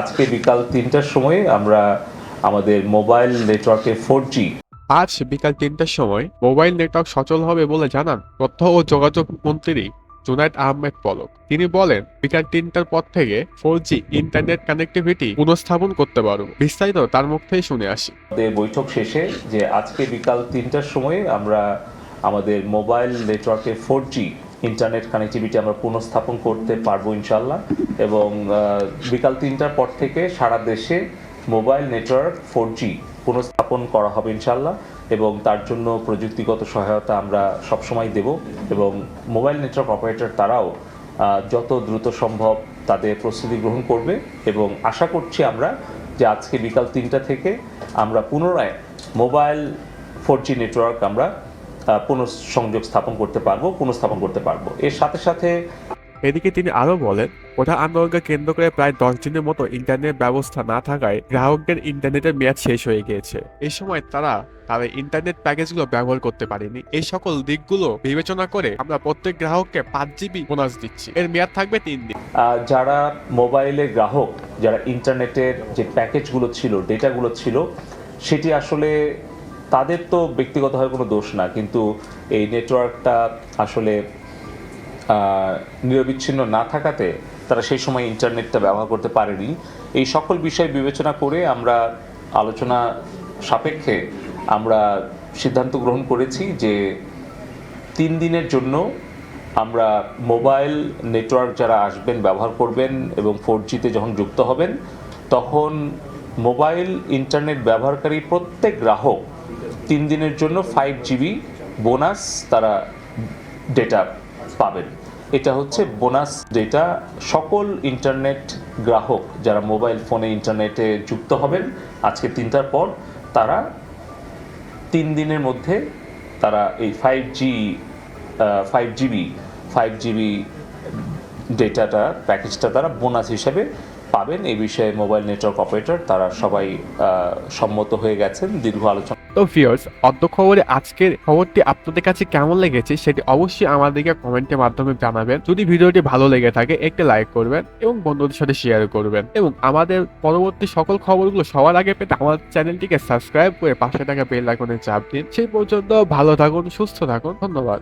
আজকে বিকাল ৩টার সময়ে আমরা আমাদের মোবাইল নেটওয়ার্কে 4G আজ বিকাল ৩টার সময় মোবাইল নেটওয়ার্ক সচল হবে বলে জানান তথ্য ও যোগাযোগ মন্ত্রী জুনায়েদ আহমেদ পলক। তিনি বলেন, বিকাল ৩টার পর থেকে 4G ইন্টারনেট কানেক্টিভিটি পুনঃস্থাপন করতে পারব। বিস্তারিত তার মুখ থেকেই শুনে আসি। বৈঠক শেষে যে আজকে বিকাল ৩টার সময়ে আমরা আমাদের মোবাইল নেটওয়ার্কে 4G ইন্টারনেট কানেক্টিভিটি আমরা পুনঃস্থাপন করতে পারবো ইনশাল্লাহ, এবং বিকাল ৩টার পর থেকে সারা দেশে মোবাইল নেটওয়ার্ক 4G পুনঃস্থাপন করা হবে ইনশাল্লাহ, এবং তার জন্য প্রযুক্তিগত সহায়তা আমরা সবসময় দেব, এবং মোবাইল নেটওয়ার্ক অপারেটর তারাও যত দ্রুত সম্ভব তাদের প্রস্তুতি গ্রহণ করবে, এবং আশা করছি আমরা যে আজকে বিকাল ৩টা থেকে আমরা পুনরায় মোবাইল 4G নেটওয়ার্ক আমরা পুনঃস্থাপন করতে পারবো। এর সাথে সাথে এদিকে তিনি আরো বলেন, প্রধান আন্দোলনকে কেন্দ্র করে প্রায় 10 দিনের মতো ইন্টারনেট ব্যবস্থা না থাকায় গ্রাহকদের ইন্টারনেটের মেয়াদ শেষ হয়ে গিয়েছে। এই সময় তারা তাদের ইন্টারনেট প্যাকেজগুলো ব্যবহার করতে পারেনি। এই সকল দিকগুলো বিবেচনা করে আমরা প্রত্যেক গ্রাহককে 5 GB বোনাস দিচ্ছি। এর মেয়াদ থাকবে 3 দিন। যারা মোবাইলের গ্রাহক, যারা ইন্টারনেটের যে প্যাকেজগুলো ছিল, ডেটাগুলো ছিল, সেটি আসলে তাদের তো ব্যক্তিগতভাবে কোনো দোষ না, কিন্তু এই নেটওয়ার্কটা আসলে নিরবিচ্ছিন্ন না থাকাতে তারা সেই সময় ইন্টারনেটটা ব্যবহার করতে পারেনি। এই সকল বিষয় বিবেচনা করে আমরা আলোচনা সাপেক্ষে আমরা সিদ্ধান্ত গ্রহণ করেছি যে 3 দিনের জন্য আমরা মোবাইল নেটওয়ার্ক যারা আসবেন, ব্যবহার করবেন এবং 4Gতে যখন যুক্ত হবেন, তখন মোবাইল ইন্টারনেট ব্যবহারকারী প্রত্যেক গ্রাহক 3 দিনের জন্য 5 GB বোনাস তারা ডেটা পাবেন। এটা হচ্ছে বোনাস ডেটা। সকল ইন্টারনেট গ্রাহক যারা মোবাইল ফোনে ইন্টারনেটে যুক্ত হবেন আজকে 3টার পর, তারা 3 দিনের মধ্যে তারা এই 5GB ডেটাটা প্যাকেজটা তারা বোনাস হিসেবে পাবেন। এই বিষয়ে মোবাইল নেটওয়ার্ক অপারেটর তারা সবাই সম্মত হয়ে গেছেন দীর্ঘ আলোচনা। তো ভিউয়ার্স, অদ্য খবরে আজকের খবরটি আপনাদের কাছে কেমন লেগেছে সেটি অবশ্যই আমাদেরকে কমেন্টের মাধ্যমে জানাবেন। যদি ভিডিওটি ভালো লেগে থাকে একটি লাইক করবেন এবং বন্ধুদের সাথে শেয়ার করবেন, এবং আমাদের পরবর্তী সকল খবরগুলো সবার আগে পেতে আমাদের চ্যানেলটিকে সাবস্ক্রাইব করে পাশে থাকা বেল আইকনে চাপ দিন। সেই পর্যন্ত ভালো থাকুন, সুস্থ থাকুন, ধন্যবাদ।